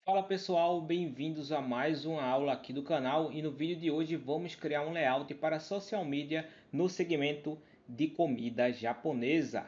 Fala pessoal, bem-vindos a mais uma aula aqui do canal e no vídeo de hoje vamos criar um layout para social media no segmento de comida japonesa.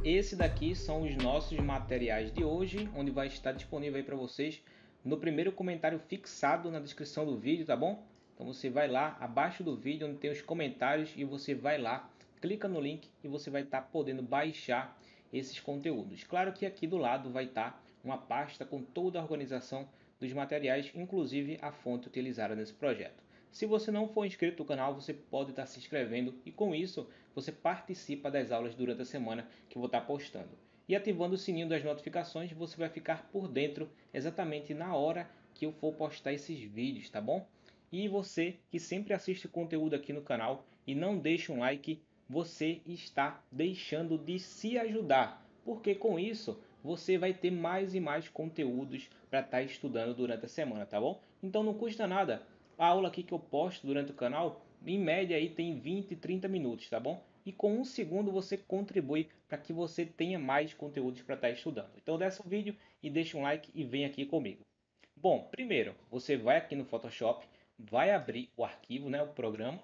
Esse daqui são os nossos materiais de hoje, onde vai estar disponível aí para vocês no primeiro comentário fixado na descrição do vídeo, tá bom? Então você vai lá abaixo do vídeo onde tem os comentários e você vai lá, clica no link e você vai estar podendo baixar esses conteúdos. Claro que aqui do lado vai estar uma pasta com toda a organização dos materiais, inclusive a fonte utilizada nesse projeto. Se você não for inscrito no canal, você pode estar se inscrevendo e com isso você participa das aulas durante a semana que eu vou estar postando. E ativando o sininho das notificações, você vai ficar por dentro exatamente na hora que eu for postar esses vídeos, tá bom? E você que sempre assiste conteúdo aqui no canal e não deixa um like, você está deixando de se ajudar, porque com isso você vai ter mais e mais conteúdos para estar estudando durante a semana, tá bom? Então não custa nada. A aula aqui que eu posto durante o canal, em média aí tem 20, 30 minutos, tá bom? E com um segundo você contribui para que você tenha mais conteúdos para estar estudando. Então desce o vídeo e deixa um like e vem aqui comigo. Bom, primeiro você vai aqui no Photoshop, vai abrir o arquivo, né, o programa,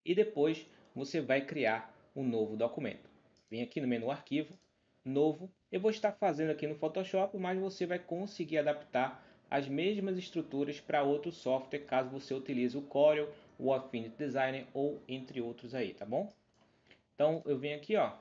e depois você vai criar um novo documento. Vem aqui no menu Arquivo, Novo. Eu vou estar fazendo aqui no Photoshop, mas você vai conseguir adaptar as mesmas estruturas para outro software, caso você utilize o Corel, o Affinity Designer ou entre outros aí, tá bom? Então eu venho aqui, ó,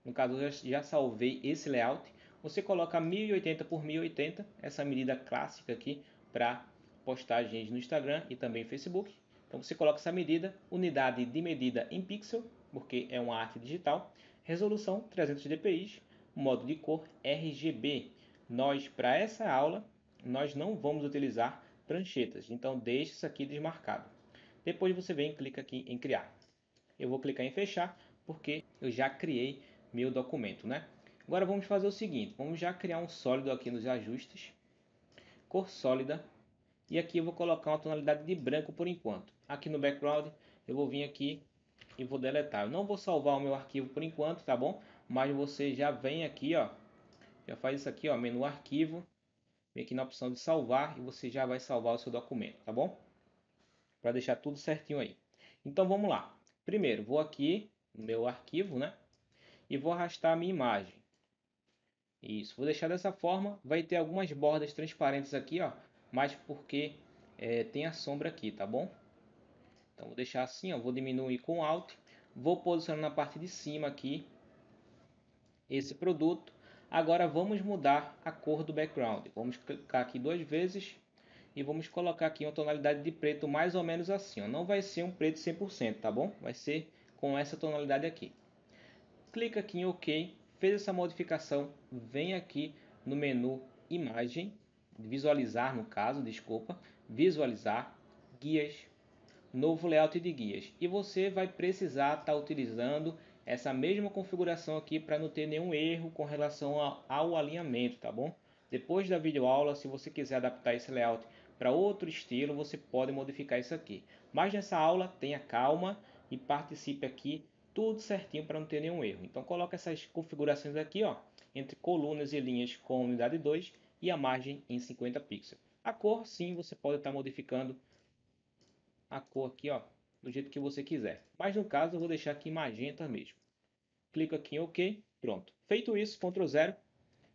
no caso eu já salvei esse layout. Você coloca 1080 por 1080, essa medida clássica aqui para postagens no Instagram e também Facebook. Então você coloca essa medida, unidade de medida em pixel, porque é uma arte digital, resolução 300 dpi, modo de cor RGB. Nós, para essa aula, nós não vamos utilizar pranchetas, então deixe isso aqui desmarcado. Depois você vem e clica aqui em criar. Eu vou clicar em fechar porque eu já criei meu documento, né? Agora vamos fazer o seguinte, vamos já criar um sólido aqui nos ajustes, cor sólida, e aqui eu vou colocar uma tonalidade de branco por enquanto. Aqui no background eu vou vir aqui e vou deletar. Eu não vou salvar o meu arquivo por enquanto, tá bom? Mas você já vem aqui, ó, já faz isso aqui, ó, menu arquivo, vem aqui na opção de salvar e você já vai salvar o seu documento, tá bom? Para deixar tudo certinho aí. Então vamos lá. Primeiro, vou aqui no meu arquivo, né? E vou arrastar a minha imagem. Isso, vou deixar dessa forma. Vai ter algumas bordas transparentes aqui, ó, mas porque tem a sombra aqui, tá bom? Então vou deixar assim, ó, vou diminuir com Alt. Vou posicionar na parte de cima aqui esse produto. Agora vamos mudar a cor do background. Vamos clicar aqui duas vezes e vamos colocar aqui uma tonalidade de preto mais ou menos assim, ó. Não vai ser um preto 100%, tá bom? Vai ser com essa tonalidade aqui. Clica aqui em OK, fez essa modificação, vem aqui no menu Imagem, visualizar no caso, desculpa, visualizar, guias, novo layout de guias. E você vai precisar estar utilizando essa mesma configuração aqui para não ter nenhum erro com relação ao alinhamento, tá bom? Depois da videoaula, se você quiser adaptar esse layout para outro estilo, você pode modificar isso aqui. Mas nessa aula, tenha calma e participe aqui tudo certinho para não ter nenhum erro. Então coloque essas configurações aqui, ó, entre colunas e linhas com unidade 2 e a margem em 50 pixels. A cor, sim, você pode estar modificando a cor aqui, ó, do jeito que você quiser. Mas no caso eu vou deixar aqui magenta mesmo. Clico aqui em OK, pronto. Feito isso, Ctrl 0.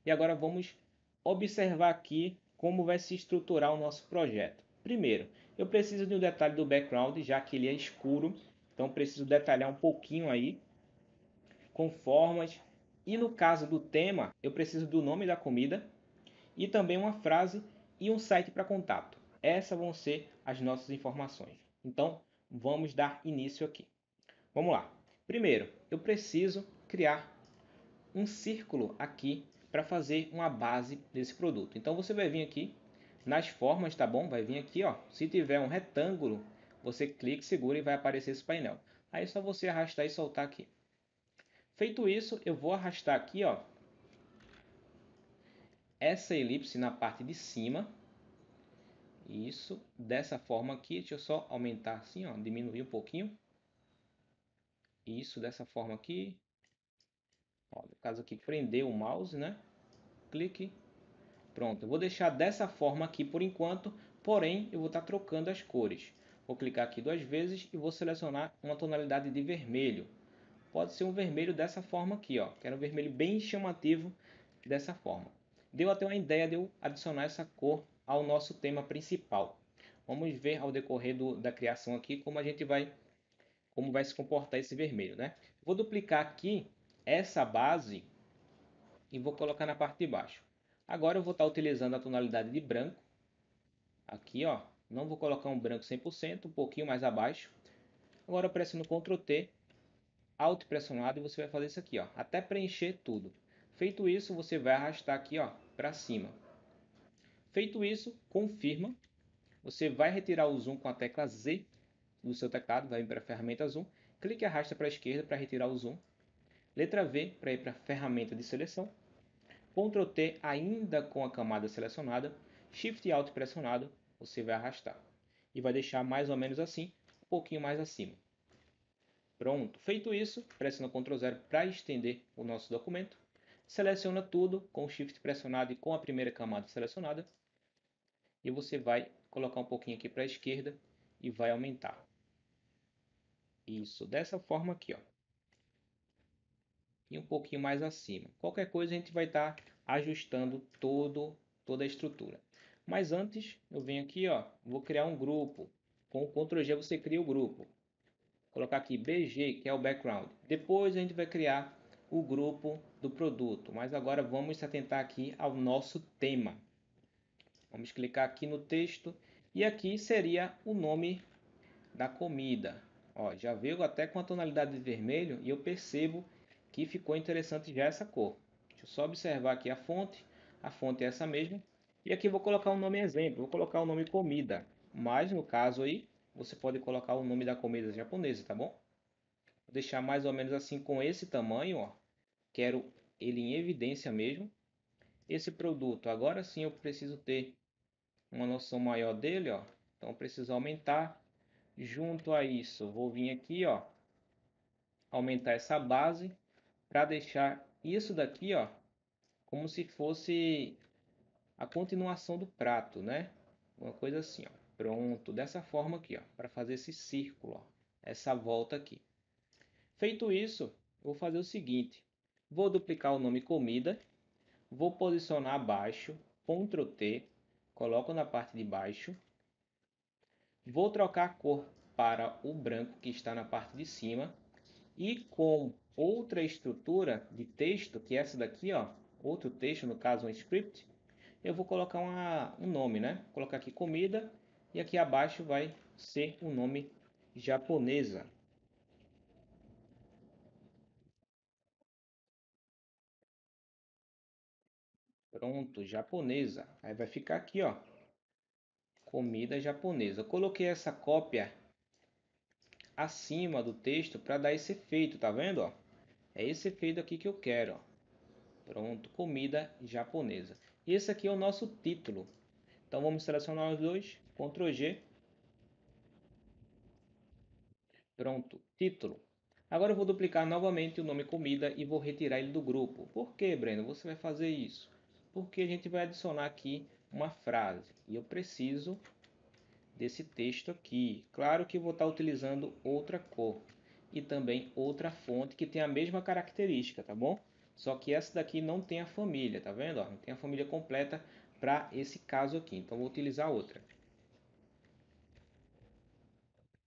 E agora vamos observar aqui como vai se estruturar o nosso projeto. Primeiro, eu preciso de um detalhe do background, já que ele é escuro. Então preciso detalhar um pouquinho aí, com formas. E no caso do tema, eu preciso do nome da comida e também uma frase e um site para contato. Essas vão ser as nossas informações. Então, vamos dar início aqui. Vamos lá. Primeiro, eu preciso criar um círculo aqui para fazer uma base desse produto. Então, você vai vir aqui nas formas, tá bom? Vai vir aqui, ó. Se tiver um retângulo, você clica, segura e vai aparecer esse painel. Aí é só você arrastar e soltar aqui. Feito isso, eu vou arrastar aqui, ó, essa elipse na parte de cima. Isso, dessa forma aqui, deixa eu só aumentar assim, ó, diminuir um pouquinho. isso dessa forma aqui. Ó, no caso aqui, prender o mouse, né? Clique. Pronto, eu vou deixar dessa forma aqui por enquanto, porém eu vou estar trocando as cores. Vou clicar aqui 2 vezes e vou selecionar uma tonalidade de vermelho. Pode ser um vermelho dessa forma aqui, ó. Quero um vermelho bem chamativo dessa forma. Deu até uma ideia de eu adicionar essa cor ao nosso tema principal. Vamos ver ao decorrer da criação aqui como vai se comportar esse vermelho, né? Vou duplicar aqui essa base e vou colocar na parte de baixo. Agora eu vou estar utilizando a tonalidade de branco. Aqui, ó. Não vou colocar um branco 100%, um pouquinho mais abaixo. Agora pressiono Ctrl T, Alt pressionado, e você vai fazer isso aqui, ó, até preencher tudo. Feito isso, você vai arrastar aqui, ó, para cima. Feito isso, confirma. Você vai retirar o zoom com a tecla Z do seu teclado, vai vir para a ferramenta zoom. Clique e arrasta para a esquerda para retirar o zoom. Letra V para ir para a ferramenta de seleção. Ctrl T ainda com a camada selecionada. Shift e Alt pressionado, você vai arrastar. E vai deixar mais ou menos assim, um pouquinho mais acima. Pronto, feito isso, pressiona Ctrl 0 para estender o nosso documento. Seleciona tudo com o Shift pressionado e com a primeira camada selecionada. E você vai colocar um pouquinho aqui para a esquerda e vai aumentar. Isso, dessa forma aqui, ó. E um pouquinho mais acima. Qualquer coisa a gente vai estar ajustando toda a estrutura. Mas antes, eu venho aqui, ó, vou criar um grupo. Com o Ctrl G você cria o grupo. Vou colocar aqui BG, que é o background. Depois a gente vai criar o grupo do produto. Mas agora vamos se atentar aqui ao nosso tema. Vamos clicar aqui no texto. E aqui seria o nome da comida. Ó, já veio até com a tonalidade de vermelho e eu percebo que ficou interessante já essa cor. Deixa eu só observar aqui a fonte é essa mesma. E aqui vou colocar um nome exemplo, vou colocar o nome comida, mas no caso aí você pode colocar o nome da comida japonesa, tá bom? Vou deixar mais ou menos assim com esse tamanho, ó. Quero ele em evidência mesmo. Esse produto, agora sim eu preciso ter uma noção maior dele, ó. Então eu preciso aumentar. Junto a isso, vou vir aqui, ó, aumentar essa base para deixar isso daqui, ó, como se fosse a continuação do prato, né? Uma coisa assim, ó. Pronto, dessa forma aqui, ó, para fazer esse círculo, ó, essa volta aqui. Feito isso, vou fazer o seguinte: vou duplicar o nome comida, vou posicionar abaixo, Ctrl T, coloco na parte de baixo, vou trocar a cor para o branco que está na parte de cima. E com outra estrutura de texto, que é essa daqui, ó, outro texto, no caso um script, eu vou colocar um nome, né? Vou colocar aqui comida e aqui abaixo vai ser o nome japonesa. Pronto, japonesa. Aí vai ficar aqui, ó, comida japonesa. Eu coloquei essa cópia acima do texto para dar esse efeito, tá vendo, ó? É esse efeito aqui que eu quero, ó. Pronto, comida japonesa. E esse aqui é o nosso título. Então vamos selecionar os dois, Ctrl G, pronto, título. Agora eu vou duplicar novamente o nome comida e vou retirar ele do grupo. Por que, Breno, você vai fazer isso? Porque a gente vai adicionar aqui uma frase e eu preciso desse texto aqui. Claro que eu vou estar utilizando outra cor e também outra fonte que tem a mesma característica, tá bom? Só que essa daqui não tem a família, tá vendo? Não tem a família completa para esse caso aqui, então vou utilizar outra.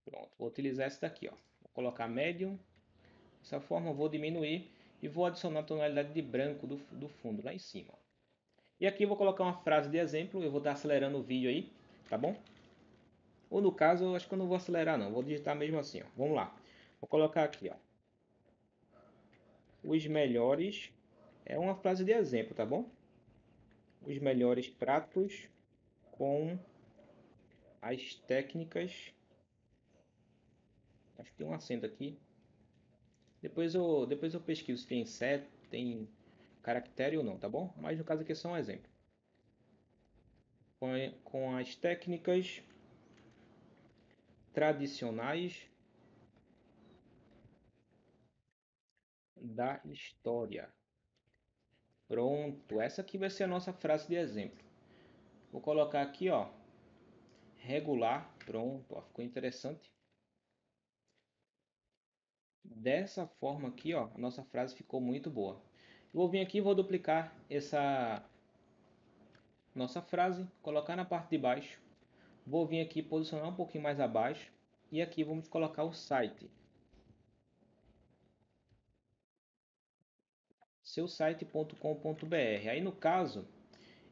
Pronto, vou utilizar essa daqui, ó. Vou colocar medium. Dessa forma eu vou diminuir e vou adicionar a tonalidade de branco do fundo lá em cima. E aqui eu vou colocar uma frase de exemplo, eu vou estar acelerando o vídeo aí, tá bom? Ou no caso, eu acho que eu não vou acelerar não, vou digitar mesmo assim, ó. Vamos lá. Vou colocar aqui, ó. Os melhores, é uma frase de exemplo, tá bom? Os melhores pratos com as técnicas. Acho que tem um acento aqui. Depois eu pesquiso se tem set, tem caractere ou não, tá bom? Mas no caso aqui é só um exemplo. Com as técnicas tradicionais da história. Pronto, essa aqui vai ser a nossa frase de exemplo. Vou colocar aqui, ó, regular. Pronto, ó, ficou interessante. Dessa forma aqui, ó, a nossa frase ficou muito boa. Eu vou vir aqui e vou duplicar essa nossa frase, colocar na parte de baixo. Vou vir aqui posicionar um pouquinho mais abaixo. E aqui vamos colocar o site. seusite.com.br. Aí no caso,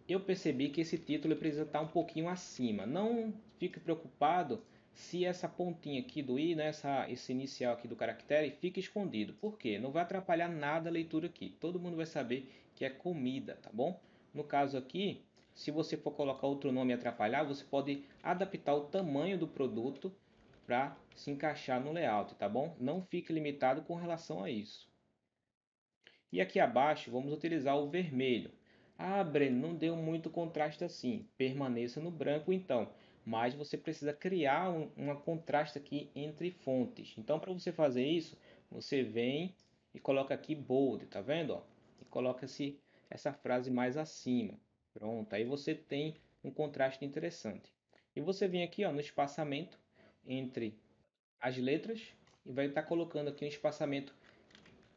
eu percebi que esse título precisa estar um pouquinho acima. Não fique preocupado se essa pontinha aqui do i, né, esse inicial aqui do caractere, fica escondido. Por quê? Não vai atrapalhar nada a leitura aqui. Todo mundo vai saber que é comida, tá bom? No caso aqui, se você for colocar outro nome e atrapalhar, você pode adaptar o tamanho do produto para se encaixar no layout, tá bom? Não fique limitado com relação a isso. E aqui abaixo vamos utilizar o vermelho. Ah, Breno, não deu muito contraste assim. Permaneça no branco então. Mas você precisa criar uma contraste aqui entre fontes. Então, para você fazer isso, você vem e coloca aqui bold, tá vendo? Ó? E coloca essa frase mais acima. Pronto, aí você tem um contraste interessante. E você vem aqui, ó, no espaçamento entre as letras e vai estar colocando aqui um espaçamento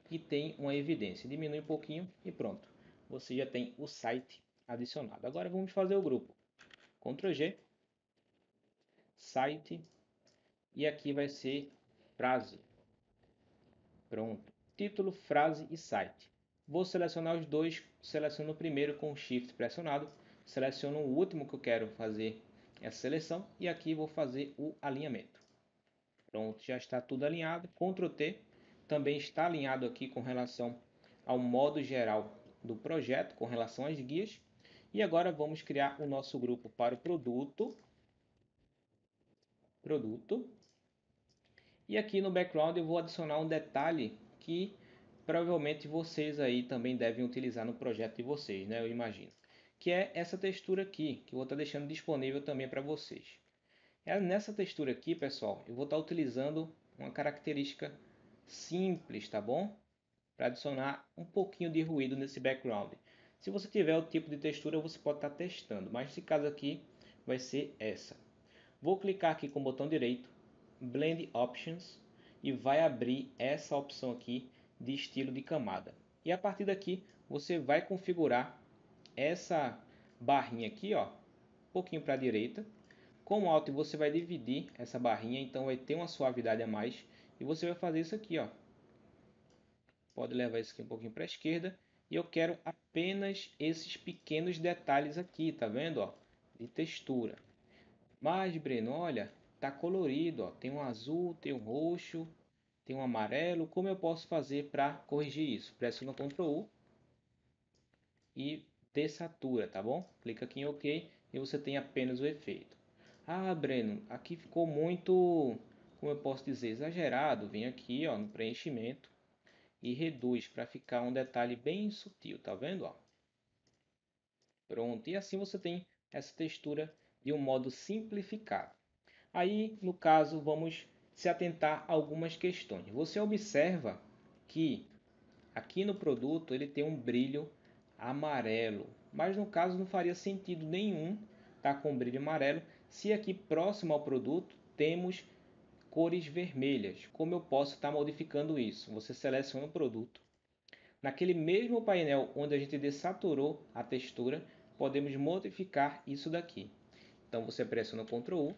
que tem uma evidência. Diminui um pouquinho e pronto. Você já tem o site adicionado. Agora vamos fazer o grupo. Ctrl G, site, e aqui vai ser frase. Pronto. Título, frase e site. Vou selecionar os dois. Seleciono o primeiro com o Shift pressionado. Seleciono o último que eu quero fazer essa seleção. E aqui vou fazer o alinhamento. Pronto, já está tudo alinhado. Ctrl T. Também está alinhado aqui com relação ao modo geral do projeto, com relação às guias. E agora vamos criar o nosso grupo para o produto. Produto. E aqui no background eu vou adicionar um detalhe que provavelmente vocês aí também devem utilizar no projeto de vocês, né? Eu imagino. Que é essa textura aqui, que eu vou estar deixando disponível também para vocês. Nessa textura aqui, pessoal, eu vou estar utilizando uma característica simples, tá bom? Para adicionar um pouquinho de ruído nesse background. Se você tiver o tipo de textura, você pode estar testando, mas nesse caso aqui vai ser essa. Vou clicar aqui com o botão direito, Blend Options, e vai abrir essa opção aqui de estilo de camada. E a partir daqui, você vai configurar essa barrinha aqui, ó, um pouquinho para a direita. Com o Alt você vai dividir essa barrinha, então vai ter uma suavidade a mais. E você vai fazer isso aqui, ó. Pode levar isso aqui um pouquinho para a esquerda. E eu quero apenas esses pequenos detalhes aqui, tá vendo? Ó, de textura. Mas, Breno, olha, tá colorido, ó. Tem um azul, tem um roxo, tem um amarelo. Como eu posso fazer para corrigir isso? Pressiona Ctrl U e dessatura, tá bom? Clica aqui em OK e você tem apenas o efeito. Ah, Breno, aqui ficou muito, como eu posso dizer, exagerado. Vem aqui, ó, no preenchimento e reduz para ficar um detalhe bem sutil, tá vendo? Ó? Pronto, e assim você tem essa textura de um modo simplificado. Aí, no caso, vamos se atentar a algumas questões. Você observa que aqui no produto ele tem um brilho amarelo, mas no caso não faria sentido nenhum estar com brilho amarelo se aqui próximo ao produto temos cores vermelhas. Como eu posso estar modificando isso? Você seleciona o produto. Naquele mesmo painel onde a gente desaturou a textura, podemos modificar isso daqui. Então você pressiona o Ctrl U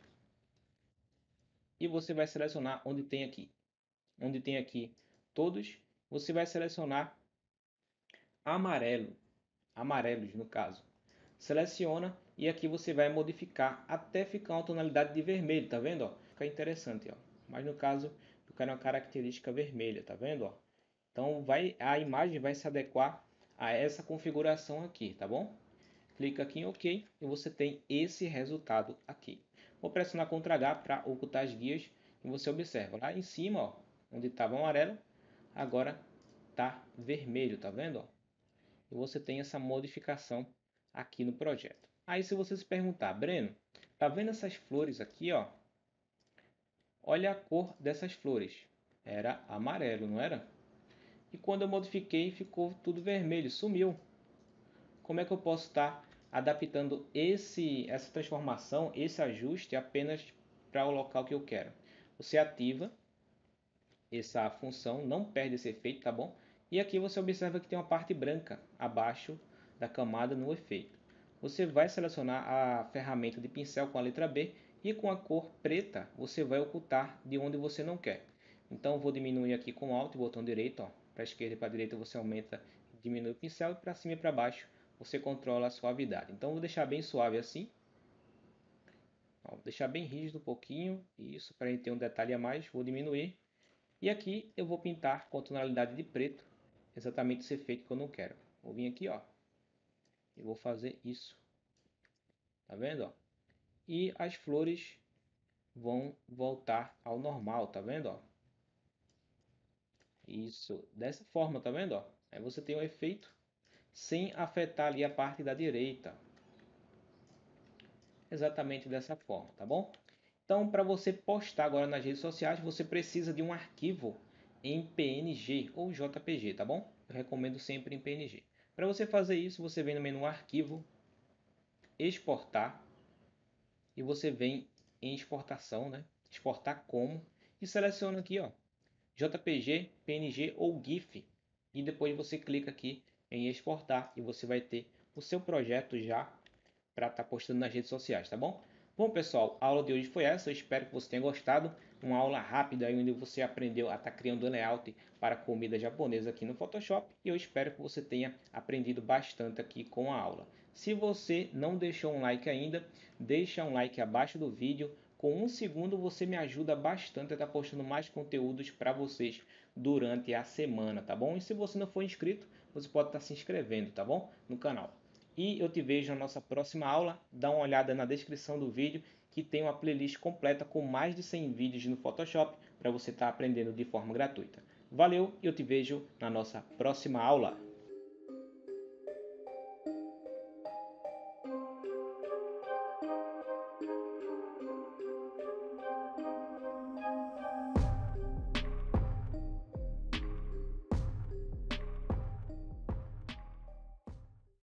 e você vai selecionar onde tem aqui todos, você vai selecionar amarelo, amarelos no caso. Seleciona e aqui você vai modificar até ficar uma tonalidade de vermelho, tá vendo? Ó? Fica interessante, ó. Mas no caso, eu quero uma característica vermelha, tá vendo? Ó? Então a imagem vai se adequar a essa configuração aqui, tá bom? Clica aqui em OK e você tem esse resultado aqui. Vou pressionar Ctrl H para ocultar as guias e você observa lá em cima, ó, onde estava amarelo, agora está vermelho, tá vendo? Ó? E você tem essa modificação aqui no projeto. Aí se você se perguntar, Breno, tá vendo essas flores aqui, ó? Olha a cor dessas flores. Era amarelo, não era? e quando eu modifiquei ficou tudo vermelho, sumiu. Como é que eu posso estar adaptando essa transformação, esse ajuste apenas para o local que eu quero? Você ativa essa função, não perde esse efeito, tá bom? E aqui você observa que tem uma parte branca abaixo da camada no efeito. Você vai selecionar a ferramenta de pincel com a letra B e com a cor preta você vai ocultar de onde você não quer. Então vou diminuir aqui com Alt e botão direito, para a esquerda e para a direita você aumenta e diminui o pincel e para cima e para baixo você controla a suavidade. Então vou deixar bem suave assim. Vou deixar bem rígido um pouquinho, isso para a gente ter um detalhe a mais, vou diminuir. E aqui eu vou pintar com a tonalidade de preto, exatamente esse efeito que eu não quero. Vou vir aqui, ó, e vou fazer isso. Tá vendo, ó? E as flores vão voltar ao normal, tá vendo, ó? Isso, dessa forma, tá vendo, ó? Aí você tem um efeito sem afetar ali a parte da direita. Exatamente dessa forma, tá bom? Então, para você postar agora nas redes sociais, você precisa de um arquivo em PNG ou JPG, tá bom? Eu recomendo sempre em PNG. Para você fazer isso, você vem no menu Arquivo, Exportar, e você vem em Exportação, né? Exportar como, e seleciona aqui, ó, JPG, PNG ou GIF. E depois você clica aqui em Exportar e você vai ter o seu projeto já para estar postando nas redes sociais, tá bom? Bom, pessoal, a aula de hoje foi essa. Eu espero que você tenha gostado. Uma aula rápida onde você aprendeu a estar criando layout para comida japonesa aqui no Photoshop. E eu espero que você tenha aprendido bastante aqui com a aula. Se você não deixou um like ainda, deixa um like abaixo do vídeo. Com um segundo você me ajuda bastante a estar postando mais conteúdos para vocês durante a semana, tá bom? E se você não for inscrito, você pode estar se inscrevendo, tá bom? No canal. E eu te vejo na nossa próxima aula. Dá uma olhada na descrição do vídeo que tem uma playlist completa com mais de 100 vídeos no Photoshop para você estar aprendendo de forma gratuita. Valeu e eu te vejo na nossa próxima aula.